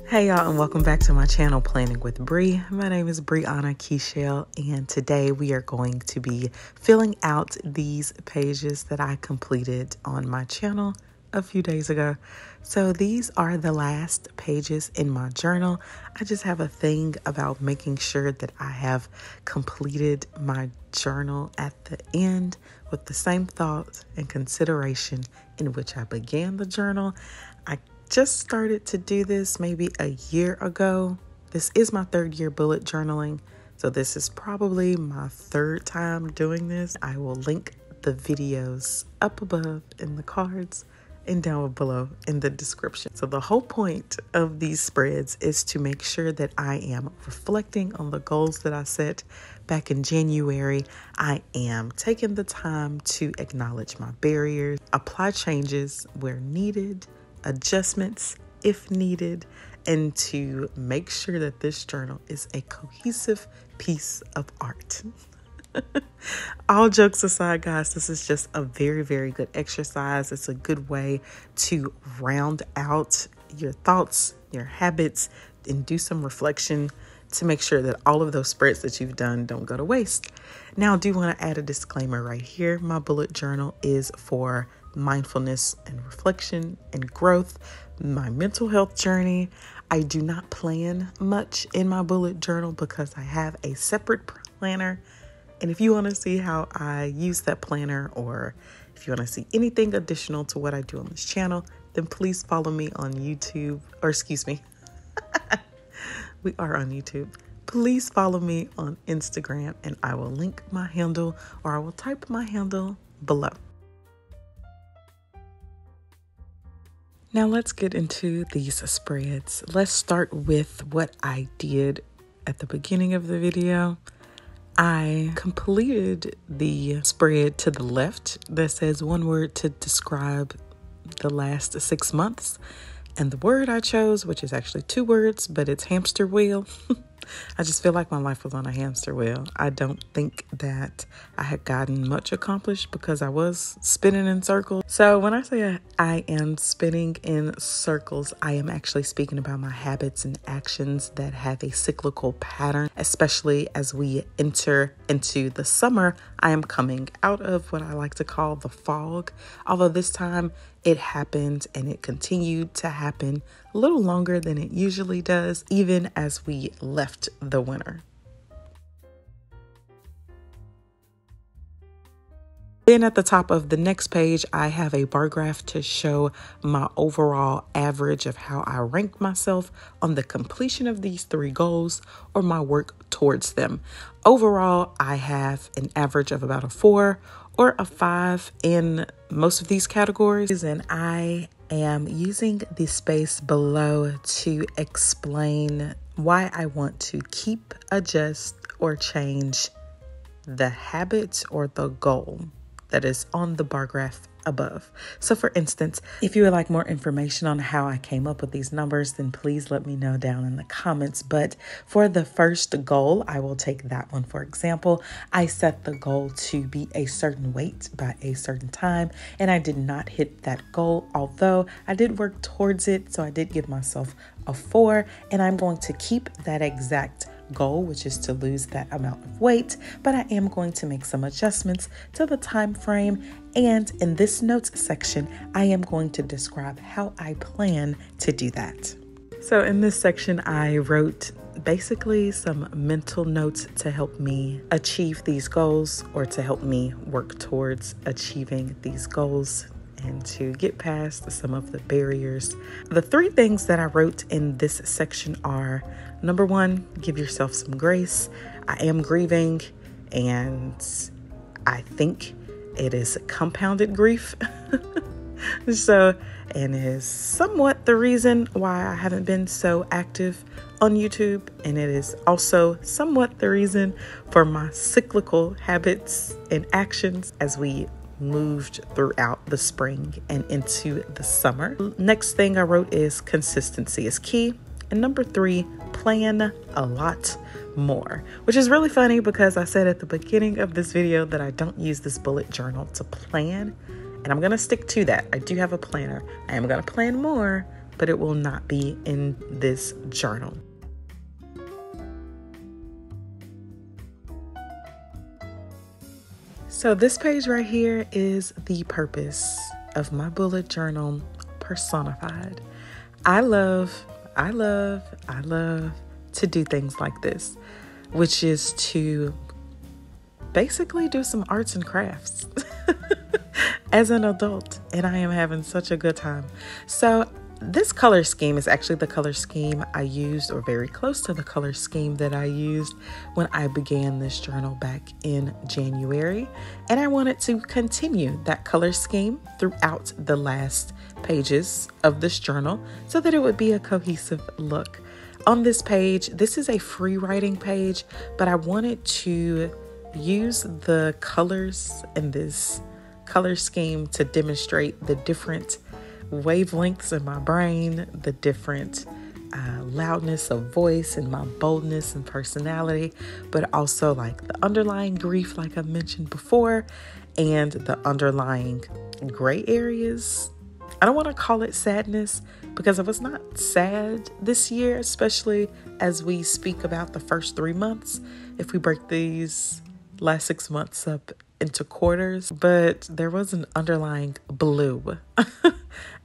Hey y'all, and welcome back to my channel, Planning with Bree. My name is Brianna Kechelle, and today we are going to be filling out these pages that I completed on my channel a few days ago. So these are the last pages in my journal. I just have a thing about making sure that I have completed my journal at the end with the same thought and consideration in which I began the journal. I just started to do this maybe a year ago. This is my third year bullet journaling, so this is probably my third time doing this. I will link the videos up above in the cards and down below in the description. So the whole point of these spreads is to make sure that I am reflecting on the goals that I set back in January. I am taking the time to acknowledge my barriers, apply changes where needed, adjustments if needed, and to make sure that this journal is a cohesive piece of art. All jokes aside, guys, this is just a very, very good exercise. It's a good way to round out your thoughts, your habits, and do some reflection to make sure that all of those spreads that you've done don't go to waste. Now, I do want to add a disclaimer right here. My bullet journal is for mindfulness and reflection and growth, my mental health journey. I do not plan much in my bullet journal because I have a separate planner. And if you want to see how I use that planner, or if you want to see anything additional to what I do on this channel, then please follow me on YouTube, or excuse me, we are on YouTube. Please follow me on Instagram, and I will link my handle, or I will type my handle below. Now let's get into these spreads. Let's start with what I did at the beginning of the video. I completed the spread to the left that says one word to describe the last 6 months. And the word I chose, which is actually 2 words, but it's hamster wheel. I just feel like my life was on a hamster wheel. I don't think that I had gotten much accomplished because I was spinning in circles. So when I say I am spinning in circles, I am actually speaking about my habits and actions that have a cyclical pattern, especially as we enter into the summer. I am coming out of what I like to call the fog, although this time it happened and it continued to happen a little longer than it usually does, even as we left the winter. Then at the top of the next page, I have a bar graph to show my overall average of how I rank myself on the completion of these 3 goals or my work towards them. Overall, I have an average of about a 4 or a 5 in most of these categories, and I am using the space below to explain why I want to keep, adjust, or change the habit or the goal that is on the bar graph above. So for instance, if you would like more information on how I came up with these numbers, then please let me know down in the comments. But for the first goal, I will take that one for example. I set the goal to be a certain weight by a certain time, and I did not hit that goal, although I did work towards it. So I did give myself a 4, and I'm going to keep that exact goal, which is to lose that amount of weight, but I am going to make some adjustments to the time frame. And in this notes section, I am going to describe how I plan to do that. So in this section, I wrote basically some mental notes to help me achieve these goals, or to help me work towards achieving these goals and to get past some of the barriers. The 3 things that I wrote in this section are: number 1, give yourself some grace. I am grieving, and I think it is compounded grief. And it is somewhat the reason why I haven't been so active on YouTube. And it is also somewhat the reason for my cyclical habits and actions as we moved throughout the spring and into the summer. Next thing I wrote is consistency is key. And number 3, plan a lot more, which is really funny because I said at the beginning of this video that I don't use this bullet journal to plan, and I'm going to stick to that. I do have a planner. I am going to plan more, but it will not be in this journal. So this page right here is the purpose of my bullet journal personified. I love to do things like this, which is to basically do some arts and crafts as an adult, and I am having such a good time. So this color scheme is actually the color scheme I used, or very close to the color scheme that I used when I began this journal back in January. And I wanted to continue that color scheme throughout the last pages of this journal so that it would be a cohesive look. On this page, this is a free writing page, but I wanted to use the colors in this color scheme to demonstrate the different wavelengths in my brain, the different loudness of voice and my boldness and personality, but also like the underlying grief, like I mentioned before, and the underlying gray areas. I don't want to call it sadness because I was not sad this year, especially as we speak about the first 3 months, if we break these last 6 months up into quarters, but there was an underlying blue.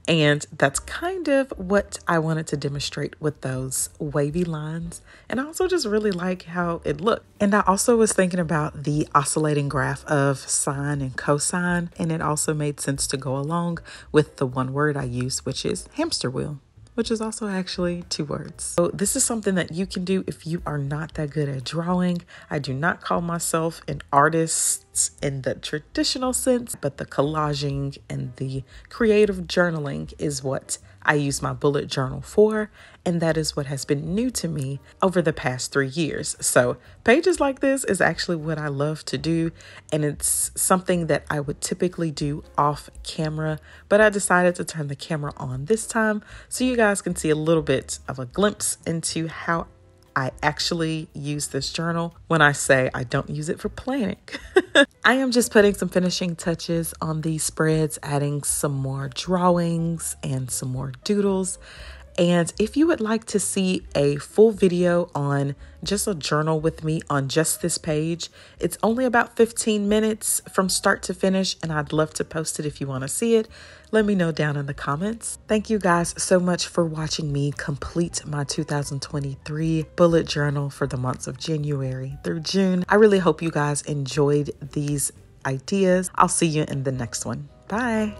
And that's kind of what I wanted to demonstrate with those wavy lines. And I also just really like how it looked. And I also was thinking about the oscillating graph of sine and cosine. And it also made sense to go along with the one word I used, which is hamster wheel, which is also actually 2 words. So this is something that you can do if you are not that good at drawing. I do not call myself an artist in the traditional sense, but the collaging and the creative journaling is what I use my bullet journal for. And that is what has been new to me over the past 3 years. So pages like this is actually what I love to do. And it's something that I would typically do off camera, but I decided to turn the camera on this time so you guys can see a little bit of a glimpse into how I actually use this journal when I say I don't use it for planning. I am just putting some finishing touches on these spreads, adding some more drawings and some more doodles. And if you would like to see a full video on just a journal with me on just this page, it's only about 15 minutes from start to finish, and I'd love to post it if you want to see it. Let me know down in the comments. Thank you guys so much for watching me complete my 2023 bullet journal for the months of January through June. I really hope you guys enjoyed these ideas. I'll see you in the next one. Bye.